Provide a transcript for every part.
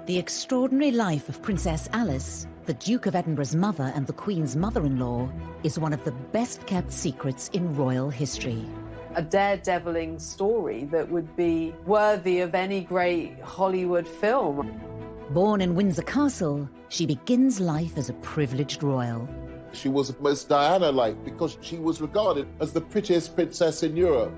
The extraordinary life of Princess Alice, the Duke of Edinburgh's mother and the Queen's mother-in-law, is one of the best-kept secrets in royal history. A daredeviling story that would be worthy of any great Hollywood film. Born in Windsor Castle, she begins life as a privileged royal. She was most Diana-like because she was regarded as the prettiest princess in Europe.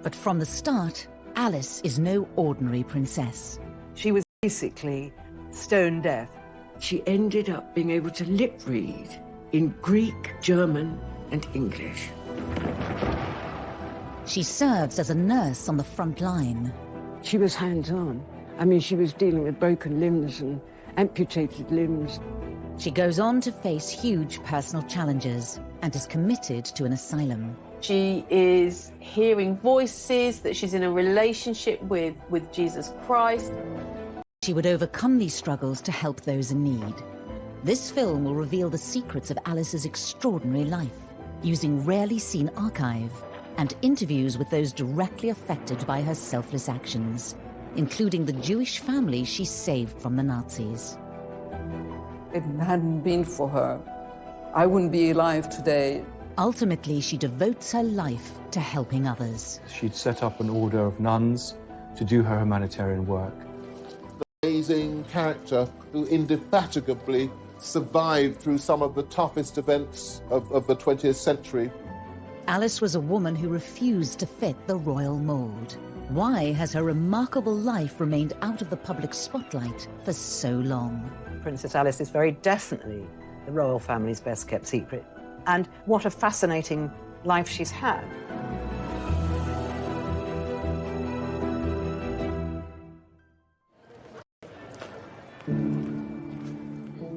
But from the start, Alice is no ordinary princess. She was basically stone deaf. She ended up being able to lip read in Greek, German, and English. She serves as a nurse on the front line. She was hands-on. I mean, she was dealing with broken limbs and amputated limbs. She goes on to face huge personal challenges and is committed to an asylum. She is hearing voices, that she's in a relationship with Jesus Christ. She would overcome these struggles to help those in need. This film will reveal the secrets of Alice's extraordinary life, using rarely seen archive and interviews with those directly affected by her selfless actions, including the Jewish family she saved from the Nazis. If it hadn't been for her, I wouldn't be alive today. Ultimately, she devotes her life to helping others. She'd set up an order of nuns to do her humanitarian work. Amazing character who indefatigably survived through some of the toughest events of the 20th century. Alice was a woman who refused to fit the royal mould. Why has her remarkable life remained out of the public spotlight for so long? Princess Alice is very definitely the royal family's best-kept secret. And what a fascinating life she's had.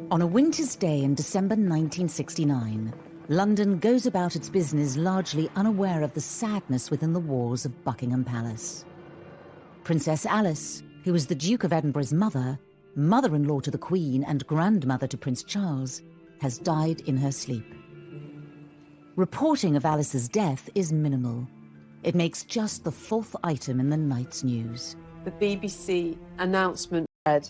On a winter's day in December 1969, London goes about its business largely unaware of the sadness within the walls of Buckingham Palace. Princess Alice, who was the Duke of Edinburgh's mother, mother-in-law to the Queen and grandmother to Prince Charles, has died in her sleep. Reporting of Alice's death is minimal. It makes just the 4th item in the night's news. The BBC announcement read,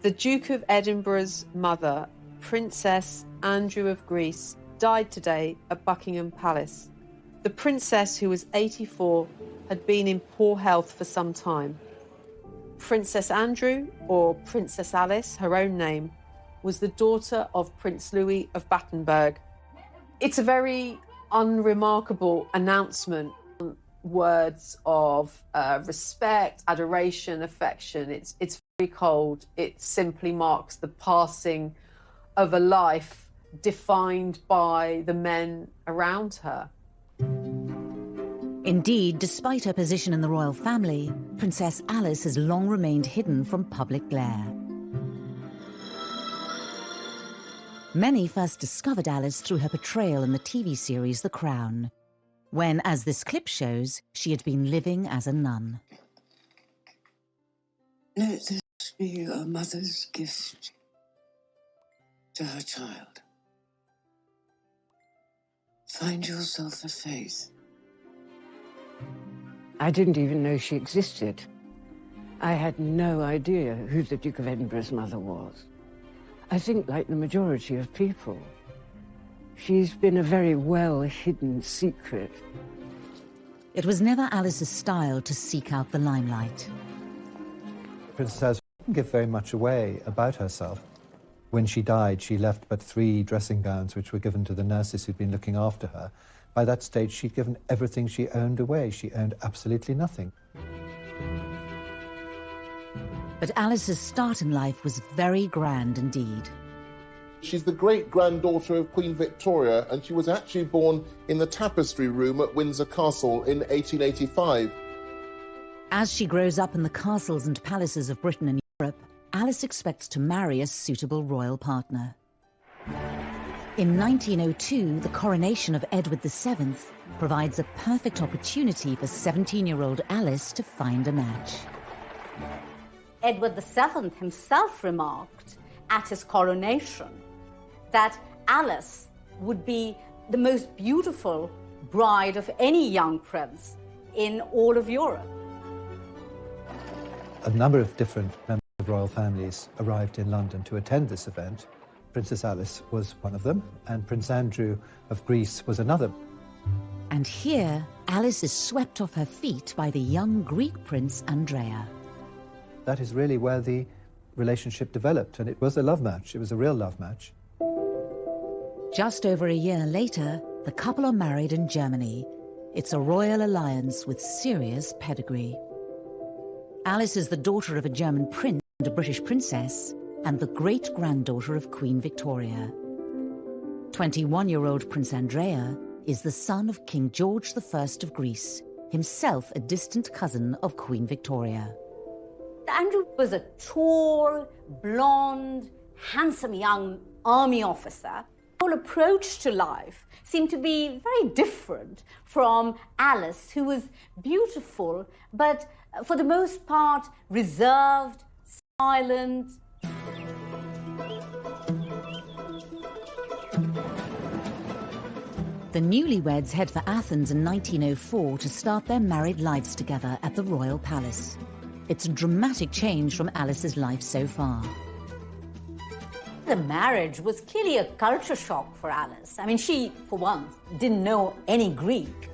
"The Duke of Edinburgh's mother, Princess Andrew of Greece, died today at Buckingham Palace. The princess, who was 84, had been in poor health for some time. Princess Andrew, or Princess Alice, her own name, was the daughter of Prince Louis of Battenberg." It's a very unremarkable announcement. Words of respect, adoration, affection. It's very cold. It simply marks the passing of a life defined by the men around her. Indeed, despite her position in the royal family, Princess Alice has long remained hidden from public glare. Many first discovered Alice through her portrayal in the TV series The Crown, when, as this clip shows, she had been living as a nun. Let this be a mother's gift to her child. Find yourself a faith. I didn't even know she existed. I had no idea who the Duke of Edinburgh's mother was. I think, like the majority of people, she's been a very well-hidden secret. It was never Alice's style to seek out the limelight. Princess didn't give very much away about herself. When she died, she left but 3 dressing gowns, which were given to the nurses who'd been looking after her. By that stage, she'd given everything she owned away. She owned absolutely nothing. But Alice's start in life was very grand indeed. She's the great-granddaughter of Queen Victoria, and she was actually born in the Tapestry Room at Windsor Castle in 1885. As she grows up in the castles and palaces of Britain and Europe, Alice expects to marry a suitable royal partner. In 1902, the coronation of Edward VII provides a perfect opportunity for 17-year-old Alice to find a match. Edward VII himself remarked at his coronation that Alice would be the most beautiful bride of any young prince in all of Europe. A number of different members of of royal families arrived in London to attend this event. Princess Alice was one of them, and Prince Andrew of Greece was another. And here, Alice is swept off her feet by the young Greek prince Andrea. That is really where the relationship developed, and it was a love match. It was a real love match. Just over a year later, the couple are married in Germany. It's a royal alliance with serious pedigree. Alice is the daughter of a German prince and a British princess, and the great-granddaughter of Queen Victoria. 21-year-old Prince Andrea is the son of King George I of Greece, himself a distant cousin of Queen Victoria. Andrew was a tall, blonde, handsome young army officer. His whole approach to life seemed to be very different from Alice, who was beautiful, but for the most part reserved, silent. The newlyweds head for Athens in 1904 to start their married lives together at the Royal Palace. It's a dramatic change from Alice's life so far. The marriage was clearly a culture shock for Alice. I mean, she, for once, didn't know any Greek.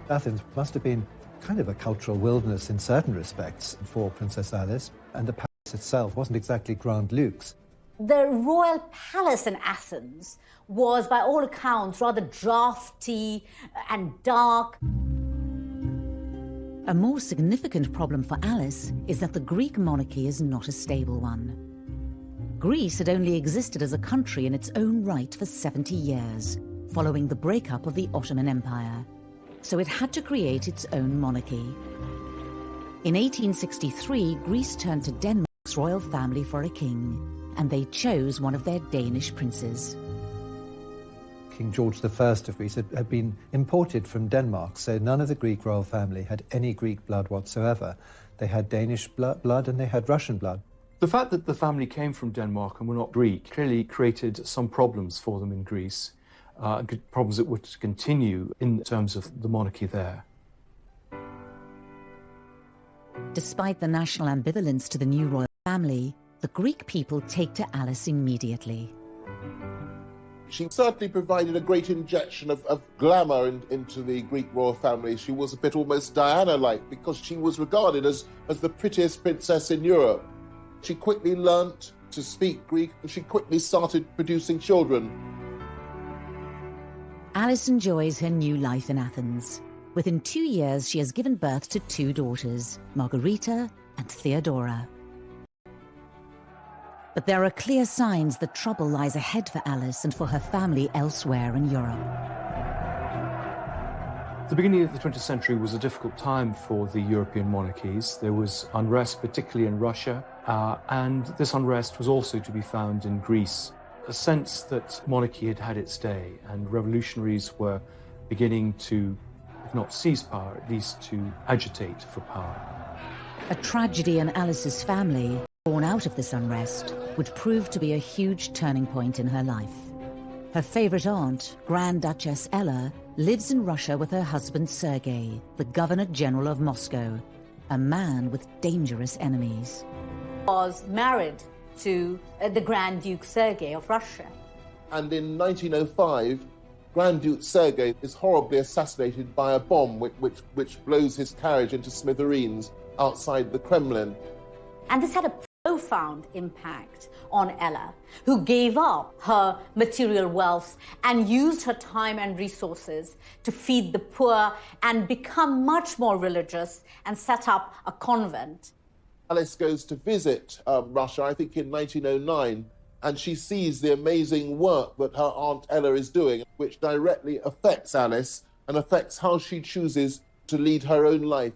Athens must have been kind of a cultural wilderness in certain respects for Princess Alice, and the palace itself wasn't exactly Grand Luxe. The royal palace in Athens was, by all accounts, rather drafty and dark. A more significant problem for Alice is that the Greek monarchy is not a stable one. Greece had only existed as a country in its own right for 70 years, following the breakup of the Ottoman Empire. So it had to create its own monarchy. In 1863, Greece turned to Denmark's royal family for a king, and they chose one of their Danish princes. King George I of Greece had been imported from Denmark, so none of the Greek royal family had any Greek blood whatsoever. They had Danish blood and they had Russian blood. The fact that the family came from Denmark and were not Greek clearly created some problems for them in Greece, problems that would continue in terms of the monarchy there. Despite the national ambivalence to the new royal family, the Greek people take to Alice immediately. She certainly provided a great injection of glamour into the Greek royal family. She was a bit almost Diana-like because she was regarded as the prettiest princess in Europe. She quickly learnt to speak Greek and she quickly started producing children. Alice enjoys her new life in Athens. Within 2 years, she has given birth to 2 daughters, Margarita and Theodora. But there are clear signs that trouble lies ahead for Alice and for her family elsewhere in Europe. The beginning of the 20th century was a difficult time for the European monarchies. There was unrest, particularly in Russia, and this unrest was also to be found in Greece. A sense that monarchy had had its day and revolutionaries were beginning to, if not seize power, at least to agitate for power. A tragedy in Alice's family, born out of this unrest, would prove to be a huge turning point in her life. Her favorite aunt, Grand Duchess Ella, lives in Russia with her husband Sergei, the Governor General of Moscow, a man with dangerous enemies. Was married to the Grand Duke Sergei of Russia. And in 1905, Grand Duke Sergei is horribly assassinated by a bomb which blows his carriage into smithereens outside the Kremlin. And this had a profound impact on Ella, who gave up her material wealth and used her time and resources to feed the poor and become much more religious and set up a convent. Alice goes to visit Russia, I think in 1909, and she sees the amazing work that her Aunt Ella is doing, which directly affects Alice and affects how she chooses to lead her own life.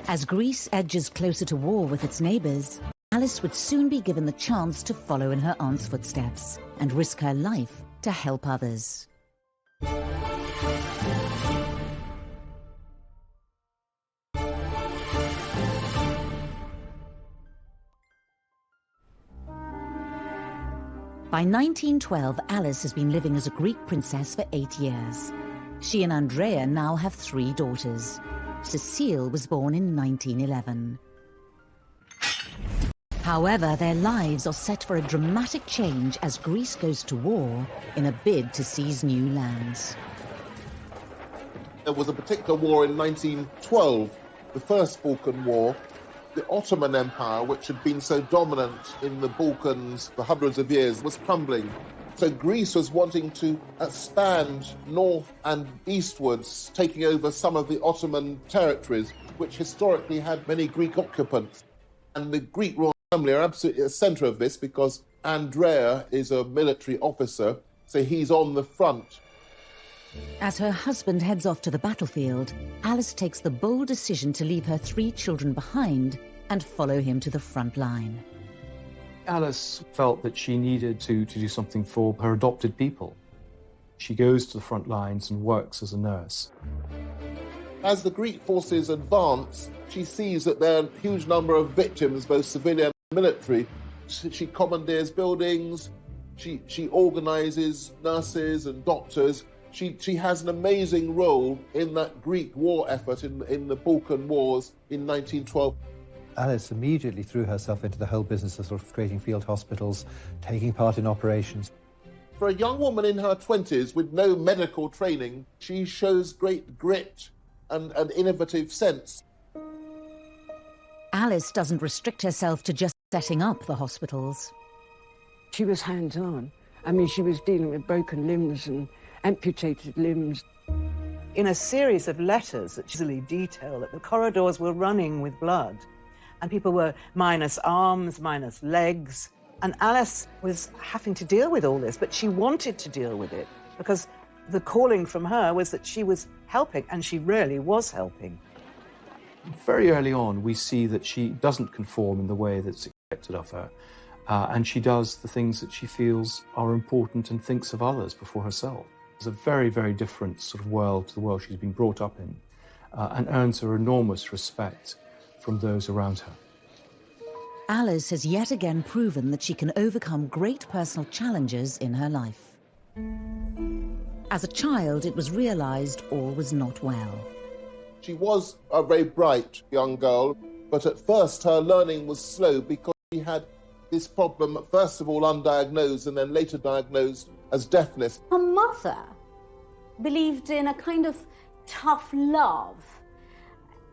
As Greece edges closer to war with its neighbours, Alice would soon be given the chance to follow in her aunt's footsteps and risk her life to help others. By 1912, Alice has been living as a Greek princess for 8 years. She and Andrea now have 3 daughters. Cecile was born in 1911. However, their lives are set for a dramatic change as Greece goes to war in a bid to seize new lands. There was a particular war in 1912, the First Balkan War. The Ottoman Empire, which had been so dominant in the Balkans for hundreds of years, was crumbling. So Greece was wanting to expand north and eastwards, taking over some of the Ottoman territories, which historically had many Greek occupants. And the Greek royal family are absolutely at the centre of this because Andrea is a military officer, so he's on the front. As her husband heads off to the battlefield, Alice takes the bold decision to leave her 3 children behind and follow him to the front line. Alice felt that she needed to do something for her adopted people. She goes to the front lines and works as a nurse. As the Greek forces advance, she sees that there are a huge number of victims, both civilian and military. She commandeers buildings, she organises nurses and doctors. She has an amazing role in that Greek war effort in the Balkan Wars in 1912. Alice immediately threw herself into the whole business of sort of creating field hospitals, taking part in operations. For a young woman in her 20s with no medical training, she shows great grit and innovative sense. Alice doesn't restrict herself to just setting up the hospitals. She was hands-on. I mean, she was dealing with broken limbs and amputated limbs. In a series of letters that easily detail that the corridors were running with blood and people were minus arms, minus legs, and Alice was having to deal with all this, but she wanted to deal with it because the calling from her was that she was helping, and she really was helping. Very early on, we see that she doesn't conform in the way that's expected of her, and she does the things that she feels are important and thinks of others before herself. It's a very, very different sort of world to the world she's been brought up in, and earns her enormous respect from those around her. Alice has yet again proven that she can overcome great personal challenges in her life. As a child, it was realised all was not well. She was a very bright young girl, but at first her learning was slow because she had this problem, first of all undiagnosed and then later diagnosed as deafness. Her mother believed in a kind of tough love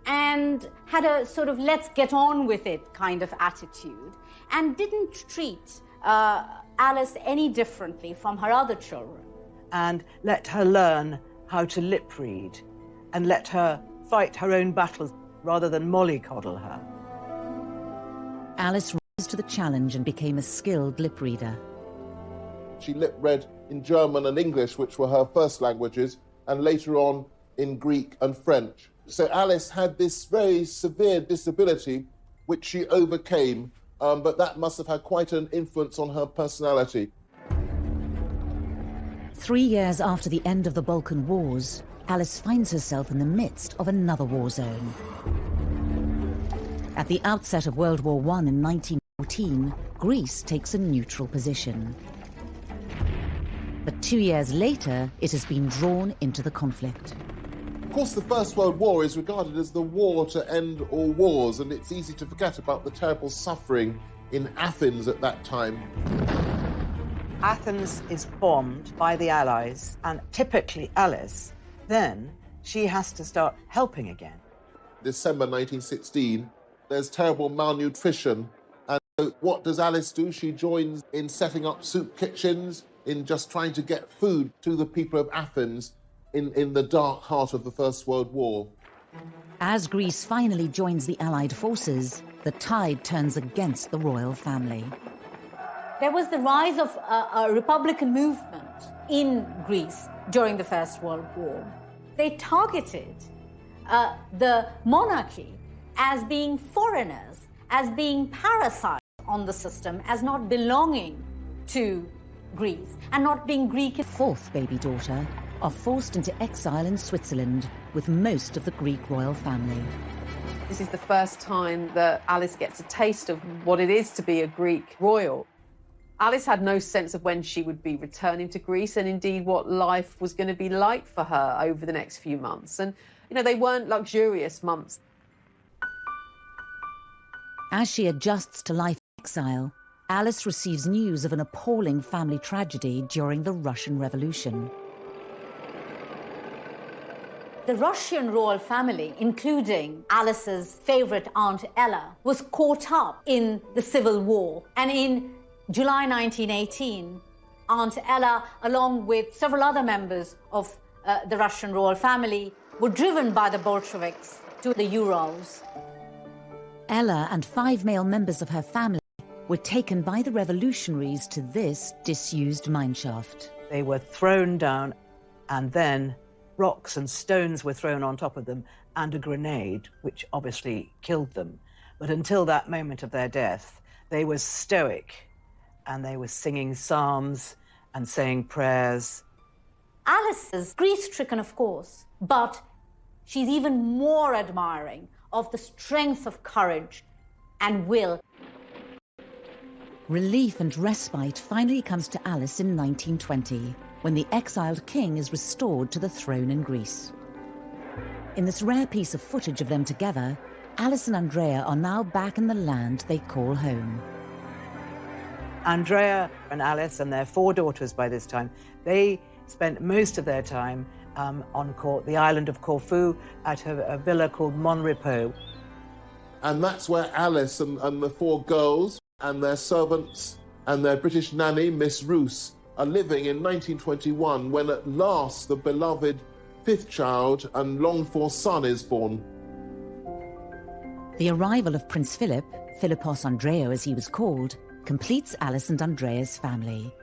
and had a sort of let's get on with it kind of attitude and didn't treat Alice any differently from her other children. And let her learn how to lip read and let her fight her own battles rather than mollycoddle her. Alice rose to the challenge and became a skilled lip reader. She lip read in German and English, which were her first languages, and later on in Greek and French. So Alice had this very severe disability, which she overcame, but that must have had quite an influence on her personality. 3 years after the end of the Balkan Wars, Alice finds herself in the midst of another war zone. At the outset of World War I in 1914, Greece takes a neutral position. But 2 years later, it has been drawn into the conflict. Of course, the First World War is regarded as the war to end all wars, and it's easy to forget about the terrible suffering in Athens at that time. Athens is bombed by the Allies, and typically Alice, then she has to start helping again. December 1916, there's terrible malnutrition, and so what does Alice do? She joins in setting up soup kitchens, in just trying to get food to the people of Athens in the dark heart of the First World War. As Greece finally joins the Allied forces, the tide turns against the royal family. There was the rise of a Republican movement in Greece during the First World War. They targeted the monarchy as being foreigners, as being parasites on the system, as not belonging to Greece and not being Greek. Fourth baby daughter are forced into exile in Switzerland with most of the Greek royal family. This is the first time that Alice gets a taste of what it is to be a Greek royal. Alice had no sense of when she would be returning to Greece and indeed what life was going to be like for her over the next few months. And, they weren't luxurious months. As she adjusts to life in exile, Alice receives news of an appalling family tragedy during the Russian Revolution. The Russian royal family, including Alice's favourite Aunt Ella, was caught up in the civil war. And in July 1918, Aunt Ella, along with several other members of the Russian royal family, were driven by the Bolsheviks to the Urals. Ella and 5 male members of her family were taken by the revolutionaries to this disused mineshaft. They were thrown down, and then rocks and stones were thrown on top of them, and a grenade, which obviously killed them. But until that moment of their death, they were stoic, and they were singing psalms and saying prayers. Alice is grief-stricken, of course, but she's even more admiring of the strength of courage and will. Relief and respite finally comes to Alice in 1920, when the exiled king is restored to the throne in Greece. In this rare piece of footage of them together, Alice and Andrea are now back in the land they call home. Andrea and Alice and their 4 daughters by this time, they spent most of their time on the island of Corfu at a villa called Mon Repos. And that's where Alice and the 4 girls and their servants and their British nanny, Miss Roos, are living in 1921, when at last the beloved 5th child and longed-for son is born. The arrival of Prince Philip, Philippos Andreou as he was called, completes Alice and Andrea's family.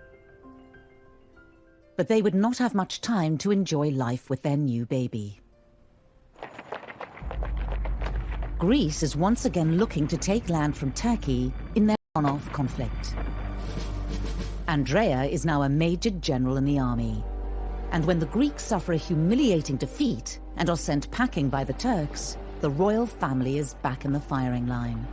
But they would not have much time to enjoy life with their new baby. Greece is once again looking to take land from Turkey in their on-off conflict. Andrea is now a major general in the army. And when the Greeks suffer a humiliating defeat and are sent packing by the Turks, the royal family is back in the firing line.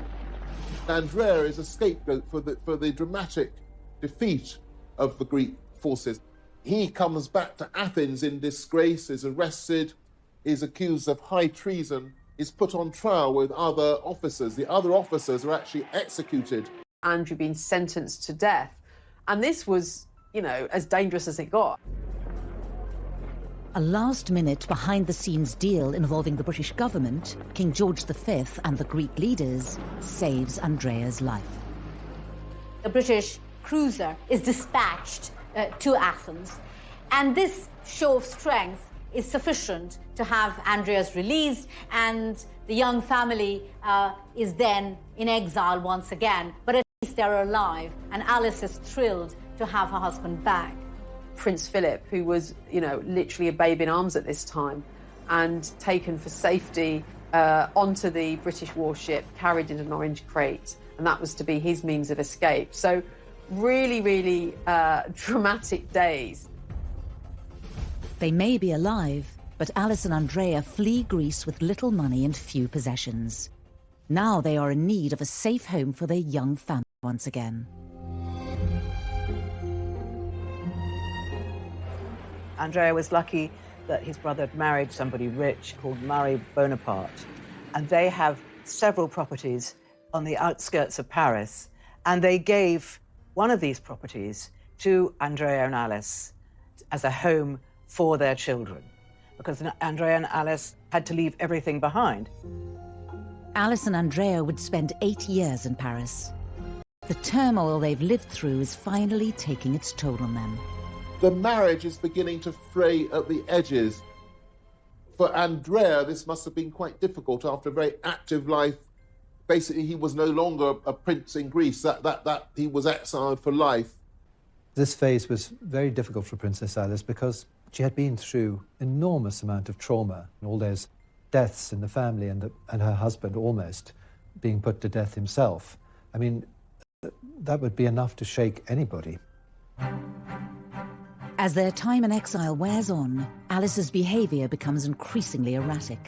Andrea is a scapegoat for the dramatic defeat of the Greek forces. He comes back to Athens in disgrace, is arrested, is accused of high treason, is put on trial with other officers. The other officers are actually executed. Andrew being sentenced to death. And this was, you know, as dangerous as it got. A last-minute, behind-the-scenes deal involving the British government, King George V and the Greek leaders, saves Andrea's life. The British cruiser is dispatched to Athens, and this show of strength is sufficient to have Andrea's released, and the young family is then in exile once again. But at least they're alive, and Alice is thrilled to have her husband back. Prince Philip, who was, you know, literally a babe in arms at this time, and taken for safety onto the British warship, carried in an orange crate, and that was to be his means of escape. So really, really dramatic days. They may be alive, but Alice and Andrea flee Greece with little money and few possessions. Now they are in need of a safe home for their young family once again. Andrea was lucky that his brother had married somebody rich called Marie Bonaparte, and they have several properties on the outskirts of Paris, and they gave one of these properties to Andrea and Alice as a home for their children, because Andrea and Alice had to leave everything behind. Alice and Andrea would spend 8 years in Paris. The turmoil they've lived through is finally taking its toll on them. The marriage is beginning to fray at the edges. For Andrea, this must have been quite difficult after a very active life. Basically, he was no longer a prince in Greece, that he was exiled for life. This phase was very difficult for Princess Alice because she had been through enormous amount of trauma, and all those deaths in the family, and her husband almost being put to death himself. I mean, that would be enough to shake anybody. As their time in exile wears on, Alice's behaviour becomes increasingly erratic.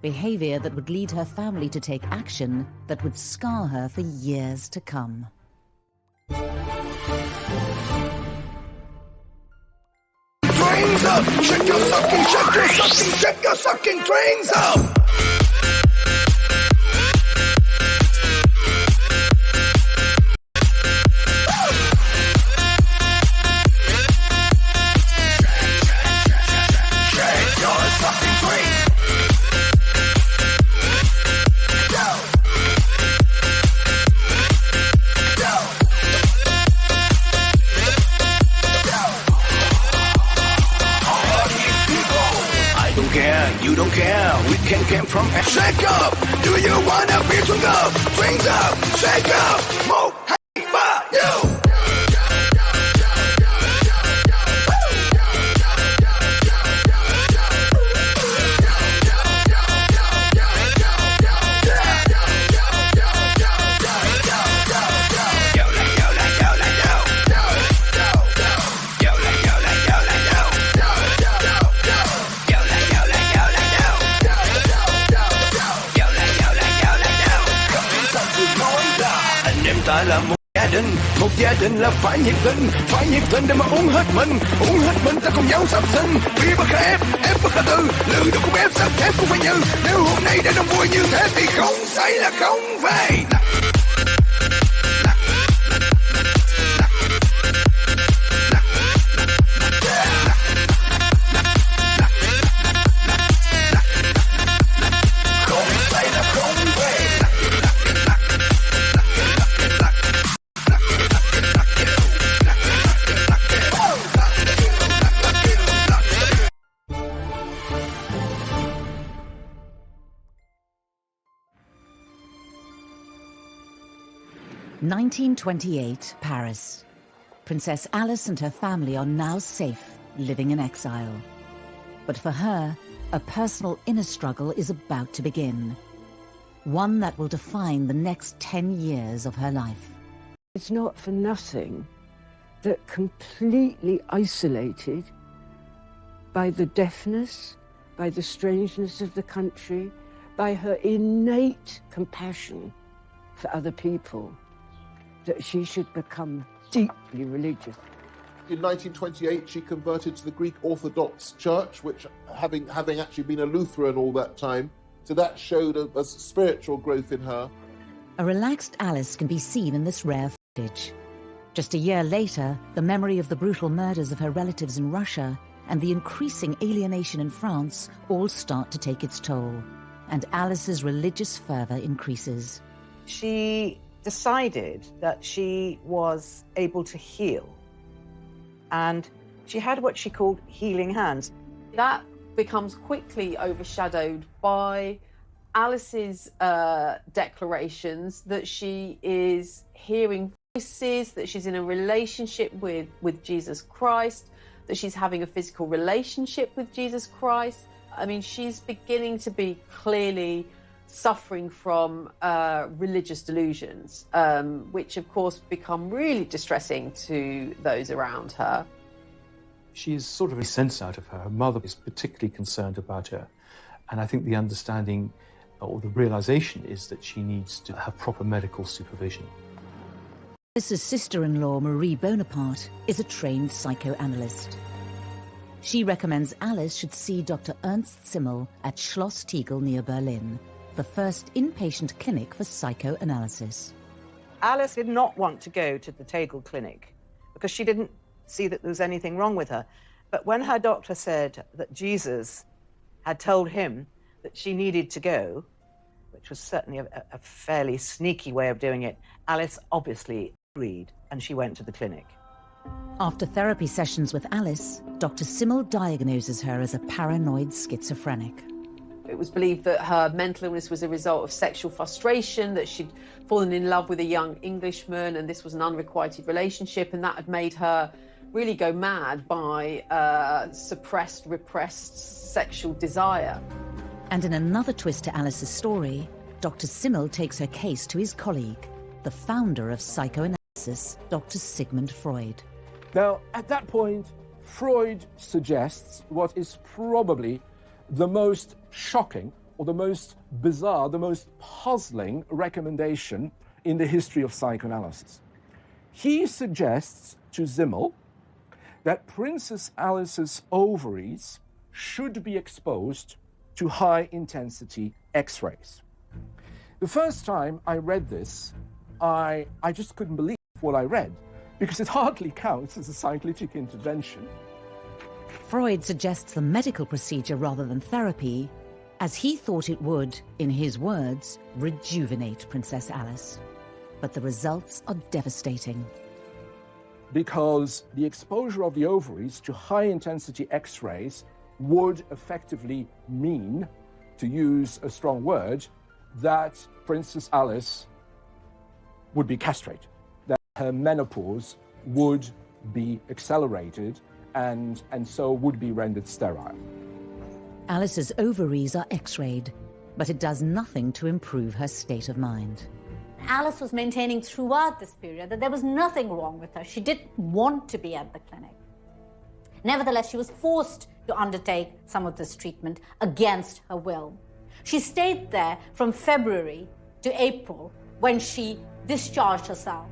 Behaviour that would lead her family to take action that would scar her for years to come. Trains up! Shake your sucking, shake your sucking, shake your sucking trains up! came from. Shake up! Do you wanna be swing up? Swings up! Shake up! Move! Hey, but you! Ta là một gia đình là phải nhiệt tình để mà uống hết mình ta cùng nhau sắp sinh vì bất khả ép bất khả tư lư đâu cũng ép sắp ép cũng phải như nếu hôm nay đã đông vui như thế thì không say là không về. (1928) Paris. Princess Alice and her family are now safe, living in exile. But for her, a personal inner struggle is about to begin. One that will define the next 10 years of her life. It's not for nothing that completely isolated by the deafness, by the strangeness of the country, by her innate compassion for other people, that she should become deeply religious. In 1928, she converted to the Greek Orthodox Church, which, having actually been a Lutheran all that time, so that showed a spiritual growth in her. A relaxed Alice can be seen in this rare footage. Just a year later, the memory of the brutal murders of her relatives in Russia and the increasing alienation in France all start to take its toll, and Alice's religious fervour increases. She decided that she was able to heal, and she had what she called healing hands. That becomes quickly overshadowed by Alice's declarations that she is hearing voices, that she's in a relationship with Jesus Christ, that she's having a physical relationship with Jesus Christ. I mean, she's beginning to be clearly suffering from religious delusions, which of course become really distressing to those around her. She is sort of a sense out of her. Her mother is particularly concerned about her. And I think the understanding or the realization is that she needs to have proper medical supervision. Alice's sister-in-law, Marie Bonaparte, is a trained psychoanalyst. She recommends Alice should see Dr. Ernst Simmel at Schloss Tegel near Berlin, the first inpatient clinic for psychoanalysis. Alice did not want to go to the Tegel clinic because she didn't see that there was anything wrong with her. But when her doctor said that Jesus had told him that she needed to go, which was certainly a fairly sneaky way of doing it, Alice obviously agreed, and she went to the clinic. After therapy sessions with Alice, Dr. Simmel diagnoses her as a paranoid schizophrenic. It was believed that her mental illness was a result of sexual frustration, that she'd fallen in love with a young Englishman, and this was an unrequited relationship, and that had made her really go mad by suppressed, repressed sexual desire. And in another twist to Alice's story, Dr. Simmel takes her case to his colleague, the founder of psychoanalysis, Dr. Sigmund Freud. Now, at that point, Freud suggests what is probably the most shocking or the most bizarre, the most puzzling recommendation in the history of psychoanalysis. He suggests to Simmel that Princess Alice's ovaries should be exposed to high-intensity X-rays. The first time I read this, I just couldn't believe what I read, because it hardly counts as a psycholytic intervention. Freud suggests the medical procedure rather than therapy, as he thought it would, in his words, rejuvenate Princess Alice. But the results are devastating. Because the exposure of the ovaries to high-intensity X-rays would effectively mean to use a strong word, that Princess Alice would be castrated, that her menopause would be accelerated and so would be rendered sterile. Alice's ovaries are x-rayed, but it does nothing to improve her state of mind. Alice was maintaining throughout this period that there was nothing wrong with her. She didn't want to be at the clinic. Nevertheless, she was forced to undertake some of this treatment against her will. She stayed there from February to April, when she discharged herself.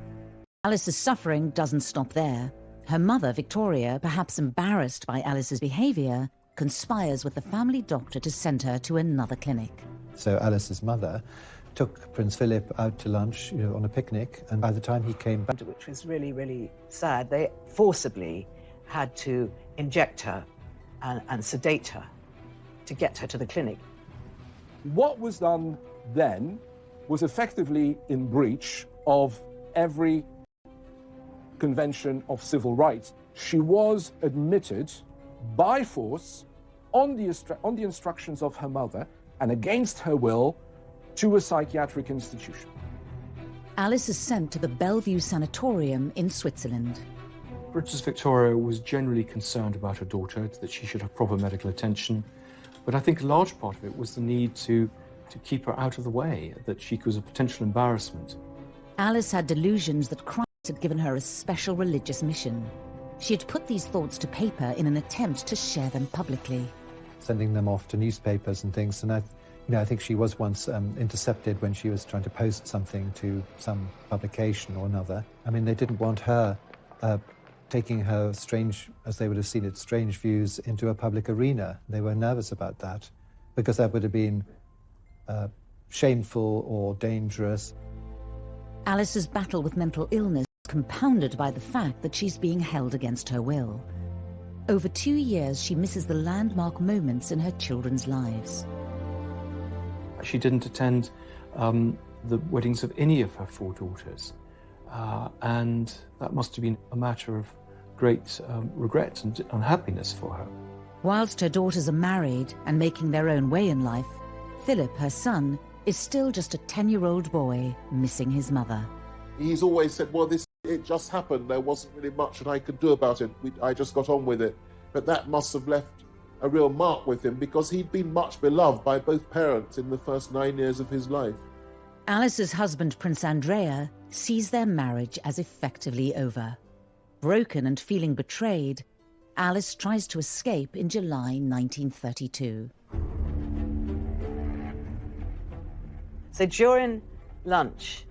Alice's suffering doesn't stop there. Her mother, Victoria, perhaps embarrassed by Alice's behaviour, conspires with the family doctor to send her to another clinic. So Alice's mother took Prince Philip out to lunch, on a picnic, and by the time he came back... Which was really, really sad. They forcibly had to inject her and sedate her to get her to the clinic. What was done then was effectively in breach of every convention of civil rights. She was admitted by force on the instructions of her mother and against her will to a psychiatric institution. Alice is sent to the Bellevue Sanatorium in Switzerland. Princess Victoria was generally concerned about her daughter, that she should have proper medical attention. But I think a large part of it was the need to keep her out of the way, that she was a potential embarrassment. Alice had delusions that Christ had given her a special religious mission. She had put these thoughts to paper in an attempt to share them publicly. Sending them off to newspapers and things, and I think she was once intercepted when she was trying to post something to some publication or another. I mean, they didn't want her taking her strange, as they would have seen it, strange views into a public arena. They were nervous about that, because that would have been shameful or dangerous. Alice's battle with mental illness is compounded by the fact that she's being held against her will. Over 2 years, she misses the landmark moments in her children's lives. She didn't attend the weddings of any of her 4 daughters, and that must have been a matter of great regret and unhappiness for her. Whilst her daughters are married and making their own way in life, Philip, her son, is still just a 10-year-old boy missing his mother. He's always said, well, it just happened. There wasn't really much that I could do about it. I just got on with it. But that must have left a real mark with him, because he'd been much beloved by both parents in the first 9 years of his life. Alice's husband, Prince Andrea, sees their marriage as effectively over. Broken and feeling betrayed, Alice tries to escape in July 1932. So during lunch,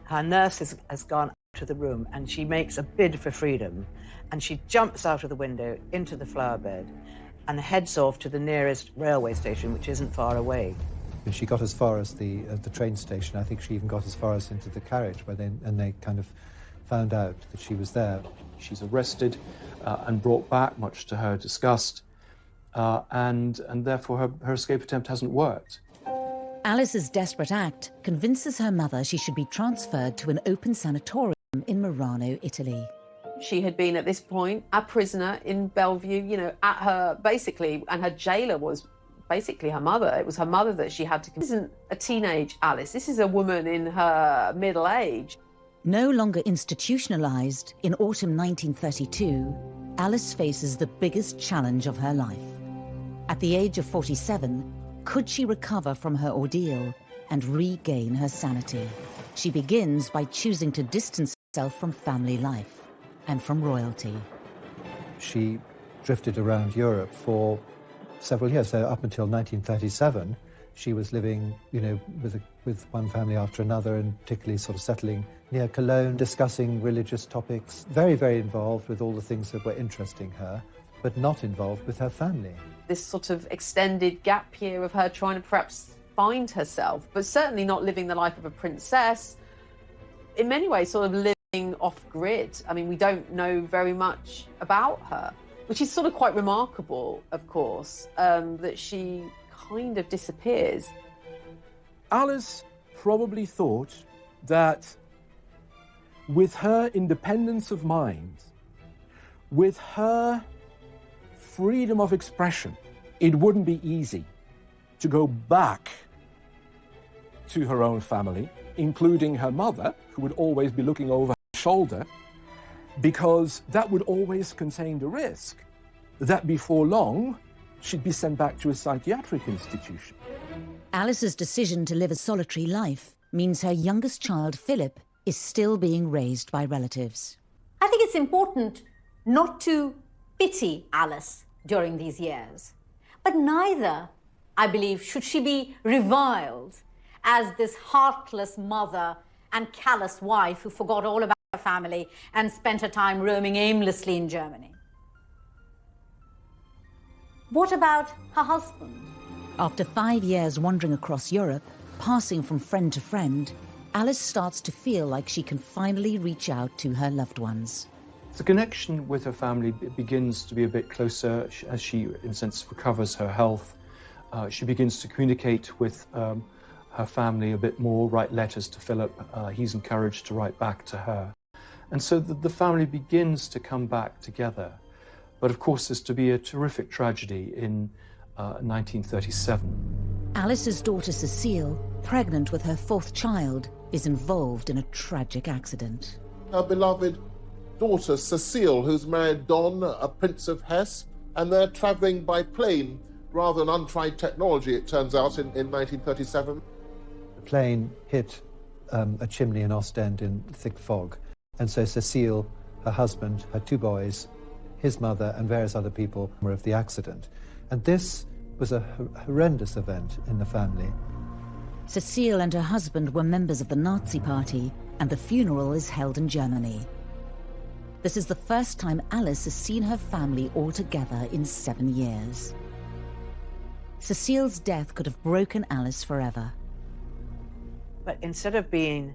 her nurse has gone out of the room and she makes a bid for freedom, and she jumps out of the window into the flower bed and heads off to the nearest railway station, which isn't far away. And she got as far as the train station. I think she even got as far as into the carriage, where they kind of found out that she was there. She's arrested and brought back, much to her disgust, and therefore her escape attempt hasn't worked. Alice's desperate act convinces her mother she should be transferred to an open sanatorium in Murano, Italy. She had been at this point a prisoner in Bellevue, at her, basically, and her jailer was basically her mother. It was her mother that she had to... This isn't a teenage Alice, this is a woman in her middle age. No longer institutionalized, in autumn 1932, Alice faces the biggest challenge of her life. At the age of 47, could she recover from her ordeal and regain her sanity? She begins by choosing to distance herself from family life and from royalty. She drifted around Europe for several years. So up until 1937, she was living, with one family after another, and particularly sort of settling near Cologne, discussing religious topics, very, very involved with all the things that were interesting her, but not involved with her family. This sort of extended gap year of her trying to perhaps find herself, but certainly not living the life of a princess. In many ways, sort of living off-grid. I mean, we don't know very much about her, which is sort of quite remarkable, of course, that she kind of disappears. Alice probably thought that with her independence of mind, with her freedom of expression, it wouldn't be easy to go back to her own family, including her mother, who would always be looking over her shoulder, because that would always contain the risk that before long she'd be sent back to a psychiatric institution. Alice's decision to live a solitary life means her youngest child, Philip, is still being raised by relatives. I think it's important not to pity Alice during these years, but neither, I believe, should she be reviled as this heartless mother and callous wife who forgot all about her family and spent her time roaming aimlessly in Germany. What about her husband? After 5 years wandering across Europe, passing from friend to friend, Alice starts to feel like she can finally reach out to her loved ones. The connection with her family begins to be a bit closer as she, in a sense, recovers her health. She begins to communicate with her family a bit more, write letters to Philip. He's encouraged to write back to her. And so the family begins to come back together. But of course, there's to be a terrific tragedy in 1937. Alice's daughter Cecile, pregnant with her 4th child, is involved in a tragic accident. Her beloved daughter Cecile, who's married Don, a Prince of Hesse, and they're travelling by plane, rather than untried technology, it turns out, in 1937. The plane hit a chimney in Ostend in thick fog, and so Cecile, her husband, her 2 boys, his mother and various other people were of the accident. And this was a horrendous event in the family. Cecile and her husband were members of the Nazi Party, and the funeral is held in Germany. This is the first time Alice has seen her family all together in 7 years. Cecile's death could have broken Alice forever. But instead of being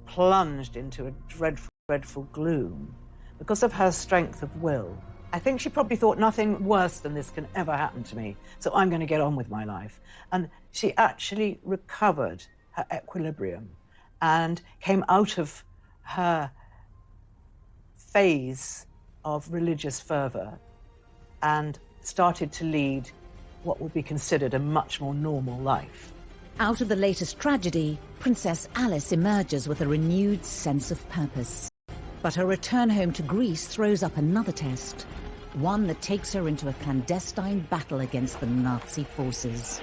plunged into a dreadful, dreadful gloom, because of her strength of will, I think she probably thought nothing worse than this can ever happen to me, so I'm going to get on with my life. And she actually recovered her equilibrium and came out of her phase of religious fervour and started to lead what would be considered a much more normal life. Out of the latest tragedy, Princess Alice emerges with a renewed sense of purpose. But her return home to Greece throws up another test, one that takes her into a clandestine battle against the Nazi forces.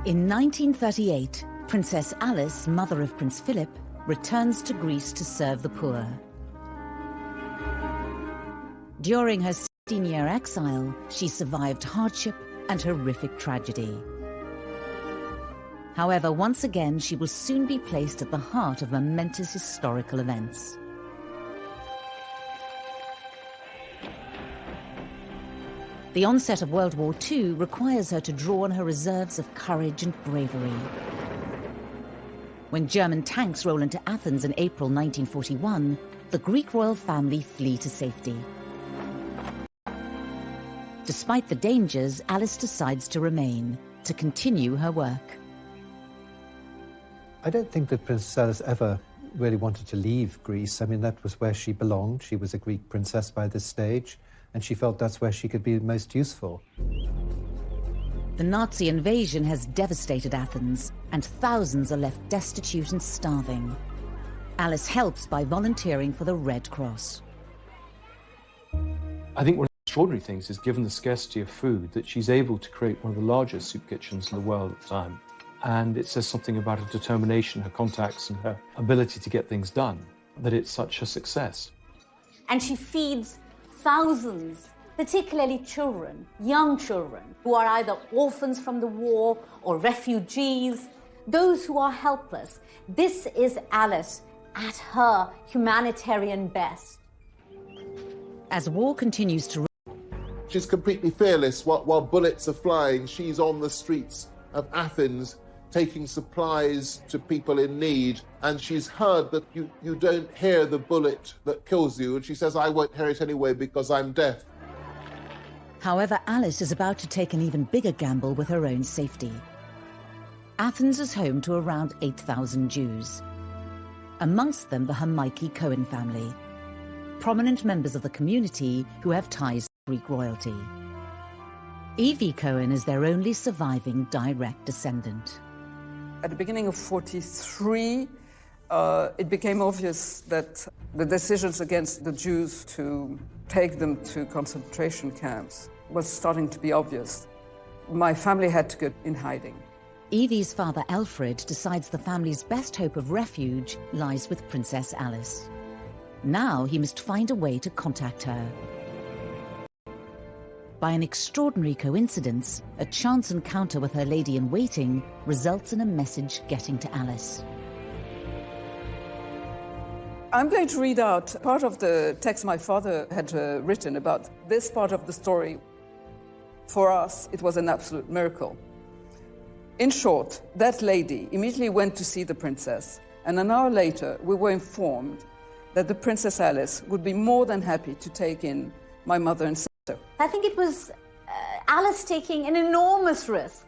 In 1938, Princess Alice, mother of Prince Philip, returns to Greece to serve the poor. During her 16-year exile, she survived hardship and horrific tragedy. However, once again, she will soon be placed at the heart of momentous historical events. The onset of World War II requires her to draw on her reserves of courage and bravery. When German tanks roll into Athens in April 1941, the Greek royal family flee to safety. Despite the dangers, Alice decides to remain, to continue her work. I don't think that Princess Alice ever really wanted to leave Greece. I mean, that was where she belonged. She was a Greek princess by this stage, and she felt that's where she could be most useful. The Nazi invasion has devastated Athens, and thousands are left destitute and starving. Alice helps by volunteering for the Red Cross. I think one of the extraordinary things is, given the scarcity of food, that she's able to create one of the largest soup kitchens in the world at the time. And it says something about her determination, her contacts, and her ability to get things done, that it's such a success. And she feeds thousands, particularly children, young children, who are either orphans from the war or refugees, those who are helpless. This is Alice at her humanitarian best. As war continues to... She's completely fearless. While bullets are flying, she's on the streets of Athens taking supplies to people in need. And she's heard that you don't hear the bullet that kills you. And she says, I won't hear it anyway because I'm deaf. However, Alice is about to take an even bigger gamble with her own safety. Athens is home to around 8,000 Jews, amongst them the Hermione Cohen family, prominent members of the community who have ties to Greek royalty. Evie Cohen is their only surviving direct descendant. At the beginning of 1943, it became obvious that the decisions against the Jews to take them to concentration camps was starting to be obvious. My family had to go in hiding. Evie's father Alfred decides the family's best hope of refuge lies with Princess Alice. Now he must find a way to contact her. By an extraordinary coincidence, a chance encounter with her lady-in-waiting results in a message getting to Alice. I'm going to read out part of the text my father had written about this part of the story. For us, it was an absolute miracle. In short, that lady immediately went to see the princess, and an hour later we were informed that the Princess Alice would be more than happy to take in my mother and sister. I think it was Alice taking an enormous risk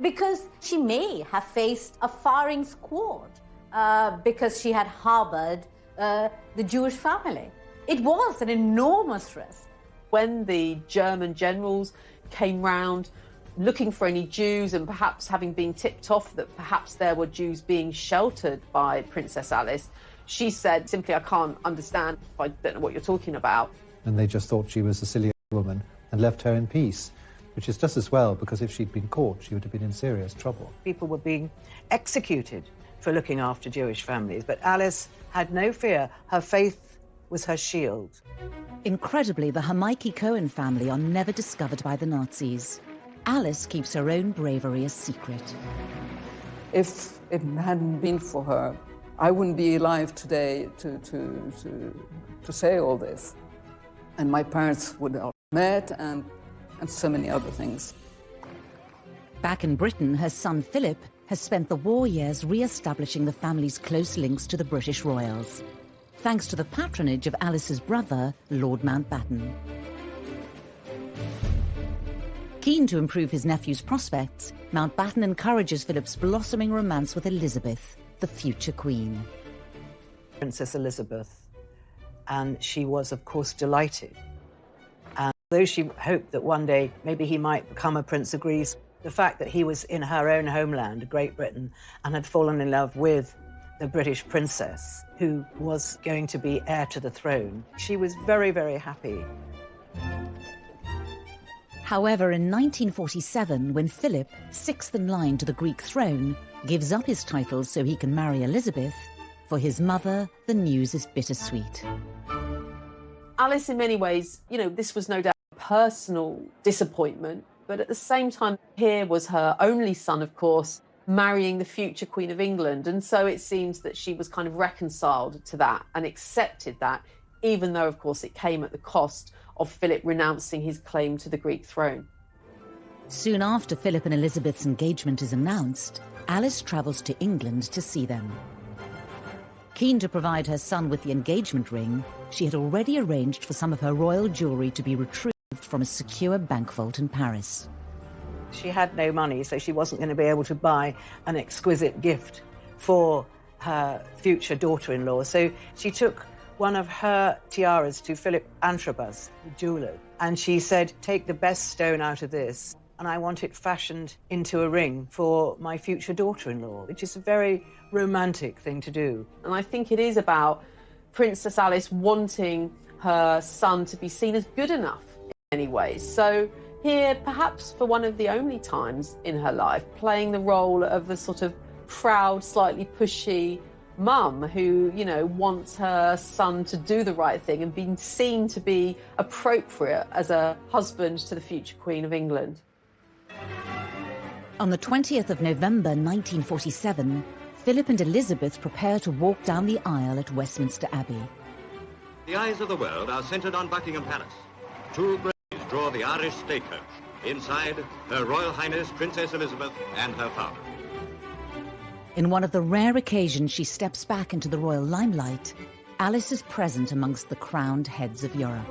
because she may have faced a firing squad because she had harbored the Jewish family. It was an enormous risk. When the German generals came round looking for any Jews and perhaps having been tipped off that perhaps there were Jews being sheltered by Princess Alice, she said simply, "I can't understand, I don't know what you're talking about." And they just thought she was a silly woman and left her in peace, which is just as well, because if she'd been caught, she would have been in serious trouble. People were being executed for looking after Jewish families, but Alice had no fear. Her faith was her shield. Incredibly, the Hermione Cohen family are never discovered by the Nazis. Alice keeps her own bravery a secret. If it hadn't been for her, I wouldn't be alive today to say all this. And my parents would have met and so many other things. Back in Britain, her son Philip has spent the war years re-establishing the family's close links to the British royals, thanks to the patronage of Alice's brother, Lord Mountbatten. Keen to improve his nephew's prospects, Mountbatten encourages Philip's blossoming romance with Elizabeth, the future queen. Princess Elizabeth, and she was, of course, delighted. And though she hoped that one day maybe he might become a Prince of Greece, the fact that he was in her own homeland, Great Britain, and had fallen in love with the British princess, who was going to be heir to the throne, she was very, very happy. However, in 1947, when Philip, sixth in line to the Greek throne, gives up his titles so he can marry Elizabeth, for his mother, the news is bittersweet. Alice, in many ways, this was no doubt a personal disappointment, but at the same time, here was her only son, of course, marrying the future Queen of England. And so it seems that she was kind of reconciled to that and accepted that, even though, of course, it came at the cost of Philip renouncing his claim to the Greek throne. Soon after Philip and Elizabeth's engagement is announced, Alice travels to England to see them. Keen to provide her son with the engagement ring, she had already arranged for some of her royal jewellery to be retrieved from a secure bank vault in Paris. She had no money, so she wasn't going to be able to buy an exquisite gift for her future daughter-in-law. So she took one of her tiaras to Philip Antrobus, the jeweller, and she said, "Take the best stone out of this, and I want it fashioned into a ring for my future daughter-in-law," which is a very romantic thing to do. And I think it is about Princess Alice wanting her son to be seen as good enough in many ways. So here, perhaps for one of the only times in her life, playing the role of the sort of proud, slightly pushy mum who, wants her son to do the right thing and being seen to be appropriate as a husband to the future Queen of England. On the 20th of November 1947, Philip and Elizabeth prepare to walk down the aisle at Westminster Abbey. The eyes of the world are centred on Buckingham Palace. Two graves draw the Irish stagecoach. Inside, Her Royal Highness Princess Elizabeth and her father. In one of the rare occasions she steps back into the royal limelight, Alice is present amongst the crowned heads of Europe.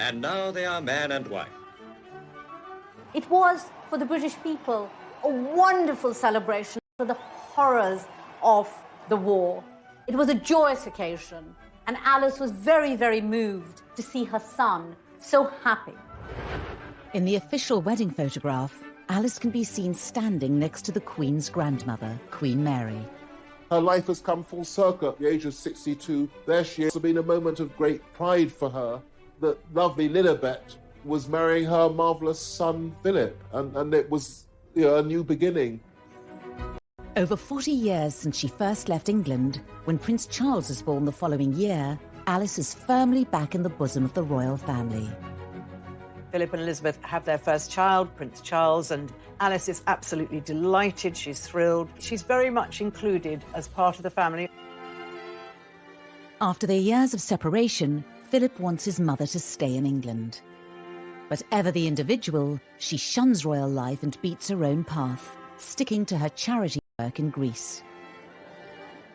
And now they are man and wife. It was, for the British people, a wonderful celebration for the horrors of the war. It was a joyous occasion, and Alice was very, very moved to see her son so happy. In the official wedding photograph, Alice can be seen standing next to the Queen's grandmother, Queen Mary. Her life has come full circle at the age of 62. There she is. It's been a moment of great pride for her that lovely Lilibet was marrying her marvellous son, Philip, and it was, a new beginning. Over 40 years since she first left England, when Prince Charles was born the following year, Alice is firmly back in the bosom of the royal family. Philip and Elizabeth have their first child, Prince Charles, and Alice is absolutely delighted. She's thrilled. She's very much included as part of the family. After their years of separation, Philip wants his mother to stay in England. But ever the individual, she shuns royal life and beats her own path, sticking to her charity work in Greece.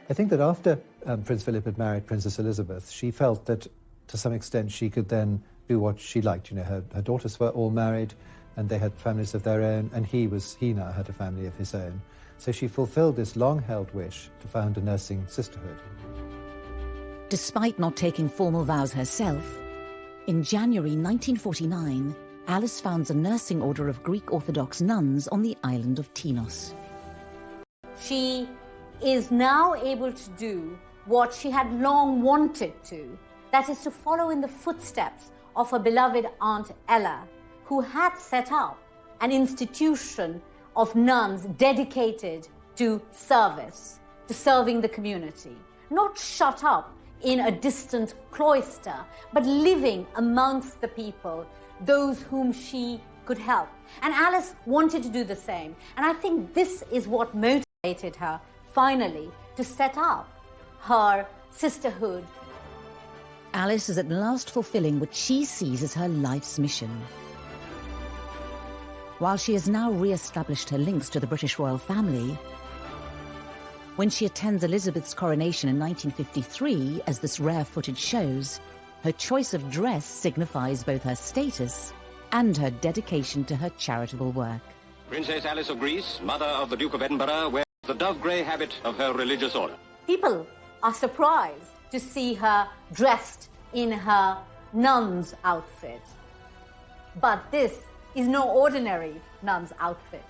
I think that after Prince Philip had married Princess Elizabeth, she felt that to some extent she could then do what she liked. Her daughters were all married and they had families of their own, and he now had a family of his own. So she fulfilled this long-held wish to found a nursing sisterhood. Despite not taking formal vows herself, in January 1949, Alice founds a nursing order of Greek Orthodox nuns on the island of Tinos. She is now able to do what she had long wanted to, that is to follow in the footsteps of her beloved Aunt Ella, who had set up an institution of nuns dedicated to service, to serving the community, not shut up in a distant cloister, but living amongst the people, those whom she could help. And Alice wanted to do the same. And I think this is what motivated her, finally, to set up her sisterhood. Alice is at last fulfilling what she sees as her life's mission. While she has now re-established her links to the British royal family, when she attends Elizabeth's coronation in 1953, as this rare footage shows, her choice of dress signifies both her status and her dedication to her charitable work. Princess Alice of Greece, mother of the Duke of Edinburgh, wears the dove-grey habit of her religious order. People are surprised to see her dressed in her nun's outfit. But this is no ordinary nun's outfit.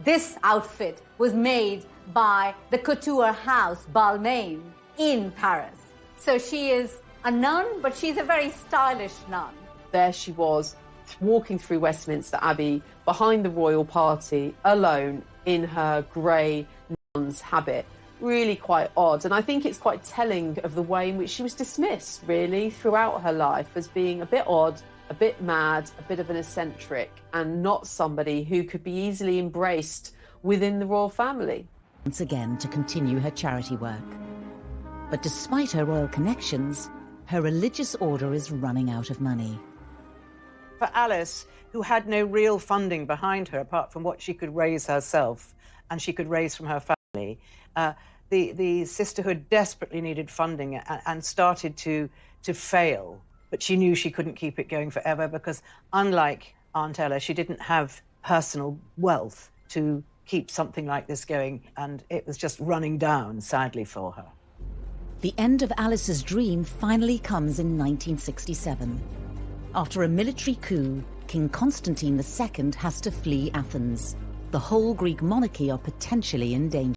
This outfit was made by the couture house Balmain in Paris. So she is a nun, but she's a very stylish nun. There she was, walking through Westminster Abbey behind the royal party, alone in her grey nun's habit. Really quite odd. And I think it's quite telling of the way in which she was dismissed, really, throughout her life as being a bit odd, a bit mad, a bit of an eccentric, and not somebody who could be easily embraced within the royal family. Once again to continue her charity work. But despite her royal connections, her religious order is running out of money. For Alice, who had no real funding behind her apart from what she could raise herself and she could raise from her family, the sisterhood desperately needed funding and started to fail. But she knew she couldn't keep it going forever because, unlike Aunt Ella, she didn't have personal wealth to keep something like this going, and it was just running down, sadly, for her. The end of Alice's dream finally comes in 1967. After a military coup, King Constantine II has to flee Athens. The whole Greek monarchy are potentially in danger.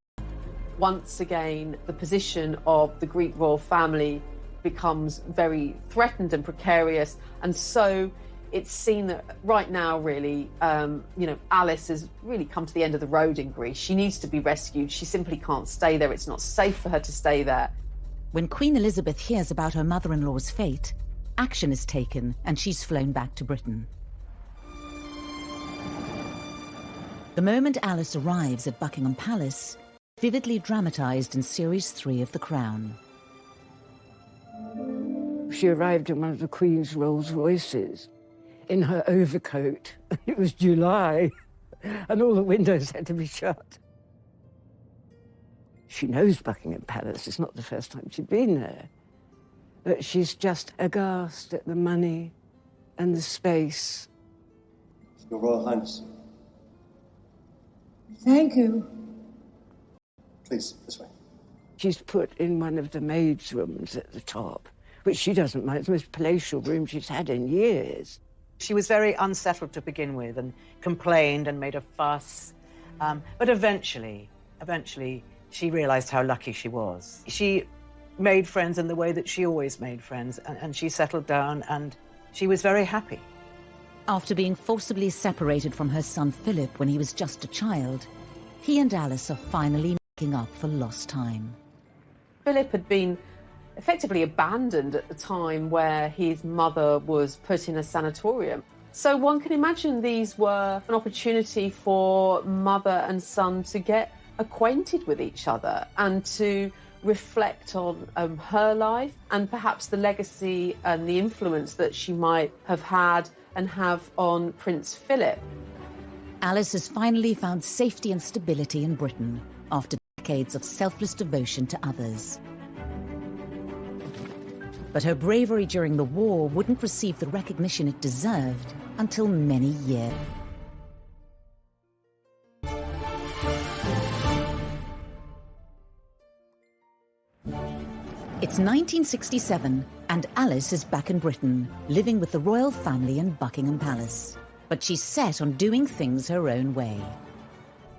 Once again, the position of the Greek royal family becomes very threatened and precarious, and so it's seen that right now, really, Alice has really come to the end of the road in Greece. She needs to be rescued. She simply can't stay there. It's not safe for her to stay there. When Queen Elizabeth hears about her mother-in-law's fate, action is taken and she's flown back to Britain. The moment Alice arrives at Buckingham Palace, vividly dramatised in Series 3 of The Crown. She arrived in one of the Queen's Rolls Royces in her overcoat. It was July, and all the windows had to be shut. She knows Buckingham Palace. It's not the first time she'd been there. But she's just aghast at the money, and the space. Your Royal Highness. Thank you. Please, this way. She's put in one of the maids' rooms at the top, which she doesn't mind. It's the most palatial room she's had in years. She was very unsettled to begin with and complained and made a fuss. But eventually, she realised how lucky she was. She made friends in the way that she always made friends, and she settled down, and she was very happy. After being forcibly separated from her son Philip when he was just a child, he and Alice are finally making up for lost time. Philip had been effectively abandoned at the time where his mother was put in a sanatorium. So one can imagine these were an opportunity for mother and son to get acquainted with each other and to reflect on her life and perhaps the legacy and the influence that she might have had and have on Prince Philip. Alice has finally found safety and stability in Britain after decades of selfless devotion to others. But her bravery during the war wouldn't receive the recognition it deserved until many years. It's 1967, and Alice is back in Britain, living with the royal family in Buckingham Palace. But she's set on doing things her own way.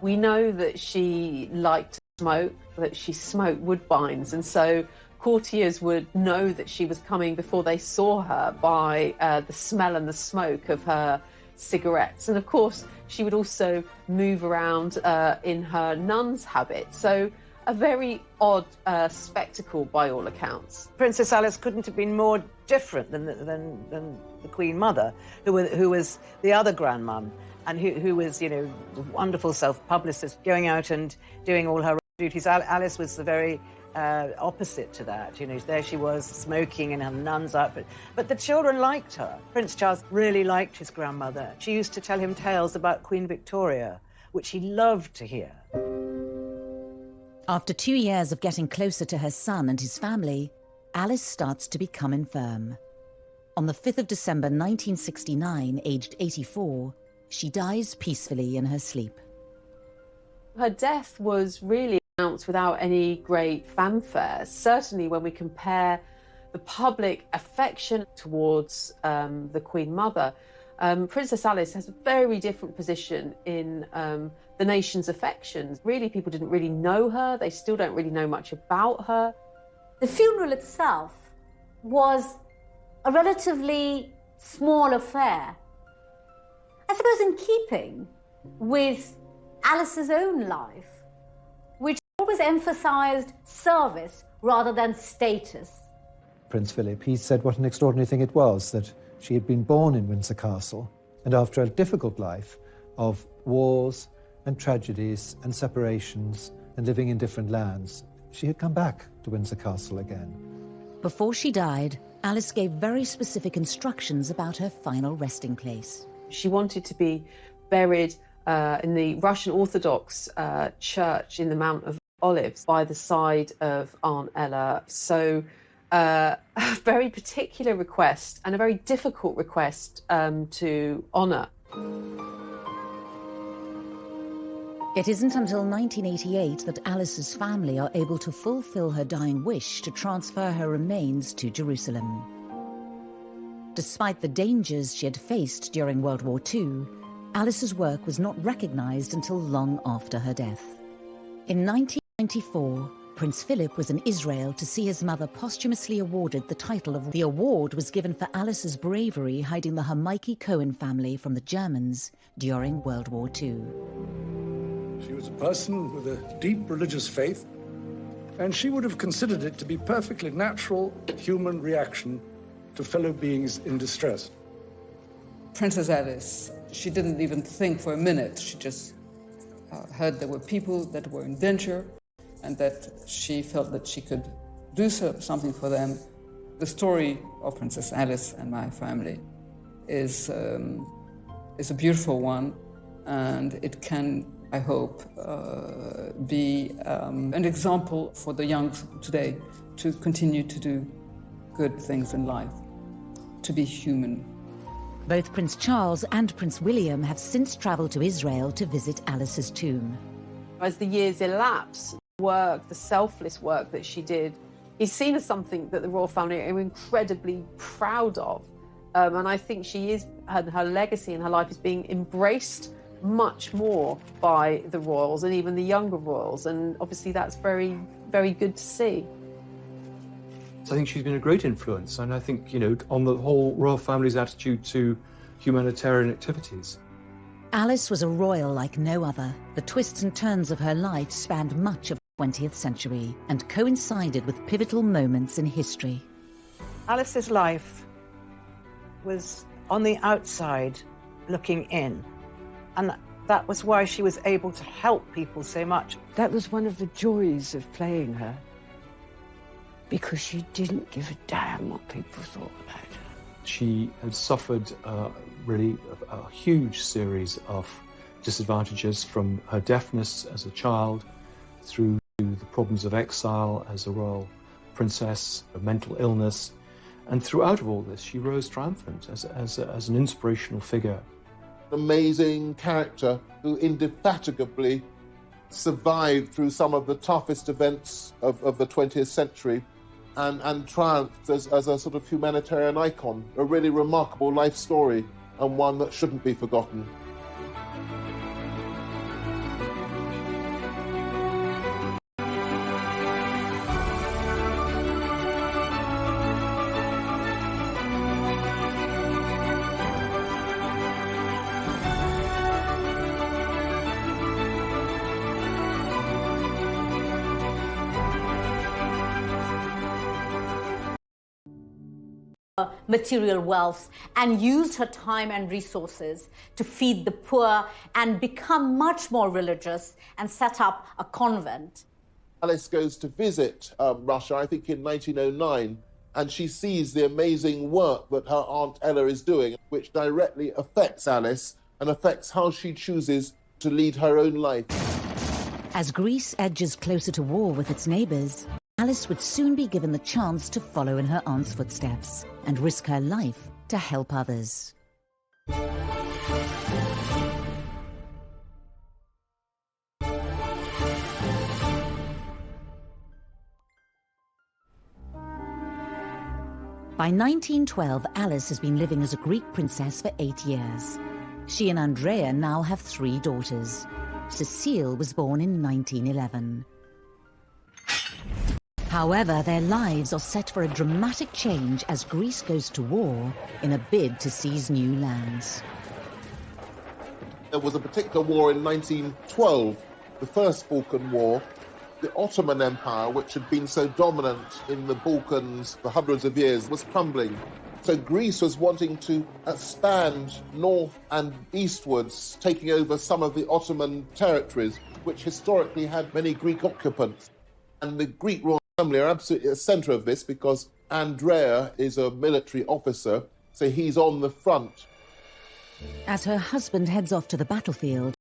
We know that she liked to smoke, that she smoked Woodbines, and so courtiers would know that she was coming before they saw her by the smell and the smoke of her cigarettes. And of course, she would also move around in her nun's habit. So a very odd spectacle by all accounts. Princess Alice couldn't have been more different than the Queen Mother, who was the other grandmum, and who was, you know, a wonderful self-publicist, going out and doing all her duties. Alice was the very opposite to that. You know, there she was smoking in her nun's outfit. But the children liked her. Prince Charles really liked his grandmother. She used to tell him tales about Queen Victoria, which he loved to hear. After 2 years of getting closer to her son and his family, Alice starts to become infirm. On the 5th of December 1969, aged 84, she dies peacefully in her sleep. Her death was really announced without any great fanfare. Certainly when we compare the public affection towards the Queen Mother, Princess Alice has a very different position in the nation's affections. Really, people didn't really know her. They still don't really know much about her. The funeral itself was a relatively small affair. I suppose in keeping with Alice's own life, which always emphasised service rather than status. Prince Philip, he said what an extraordinary thing it was that she had been born in Windsor Castle, and after a difficult life of wars and tragedies and separations and living in different lands, she had come back to Windsor Castle again. Before she died, Alice gave very specific instructions about her final resting place. She wanted to be buried in the Russian Orthodox church in the Mount of Olives by the side of Aunt Ella. So a very particular request and a very difficult request to honour. It isn't until 1988 that Alice's family are able to fulfill her dying wish to transfer her remains to Jerusalem. Despite the dangers she had faced during World War II, Alice's work was not recognised until long after her death. In 1994, Prince Philip was in Israel to see his mother posthumously awarded the title of... The award was given for Alice's bravery hiding the Hermione Cohen family from the Germans during World War II. She was a person with a deep religious faith, and she would have considered it to be perfectly natural human reaction to fellow beings in distress. Princess Alice, she didn't even think for a minute. She just heard there were people that were in danger and that she felt that she could do something for them. The story of Princess Alice and my family is a beautiful one, and it can, I hope, be an example for the young today to continue to do good things in life, to be human. Both Prince Charles and Prince William have since travelled to Israel to visit Alice's tomb. As the years elapse, the selfless work that she did is seen as something that the royal family are incredibly proud of. And I think her legacy and her life is being embraced much more by the royals and even the younger royals. And obviously that's very, very good to see. I think she's been a great influence, and I think, on the whole royal family's attitude to humanitarian activities. Alice was a royal like no other. The twists and turns of her life spanned much of the 20th century and coincided with pivotal moments in history. Alice's life was on the outside looking in, and that was why she was able to help people so much. That was one of the joys of playing her, because she didn't give a damn what people thought about her. She had suffered really a huge series of disadvantages, from her deafness as a child through to the problems of exile as a royal princess, her mental illness, and throughout all this she rose triumphant as an inspirational figure. An amazing character who indefatigably survived through some of the toughest events of the 20th century and triumphed as a sort of humanitarian icon. A really remarkable life story, and one that shouldn't be forgotten. Material wealth, and used her time and resources to feed the poor and become much more religious and set up a convent. Alice goes to visit Russia, I think in 1909, and she sees the amazing work that her Aunt Ella is doing, which directly affects Alice and affects how she chooses to lead her own life. As Greece edges closer to war with its neighbours, Alice would soon be given the chance to follow in her aunt's footsteps and risk her life to help others. By 1912, Alice has been living as a Greek princess for 8 years. She and Andrea now have 3 daughters. Cecile was born in 1911. However, their lives are set for a dramatic change as Greece goes to war in a bid to seize new lands. There was a particular war in 1912, the First Balkan War. The Ottoman Empire, which had been so dominant in the Balkans for hundreds of years, was crumbling. So Greece was wanting to expand north and eastwards, taking over some of the Ottoman territories, which historically had many Greek occupants. And the Greek royal family are absolutely at the centre of this, because Andrea is a military officer, so he's on the front. As her husband heads off to the battlefield,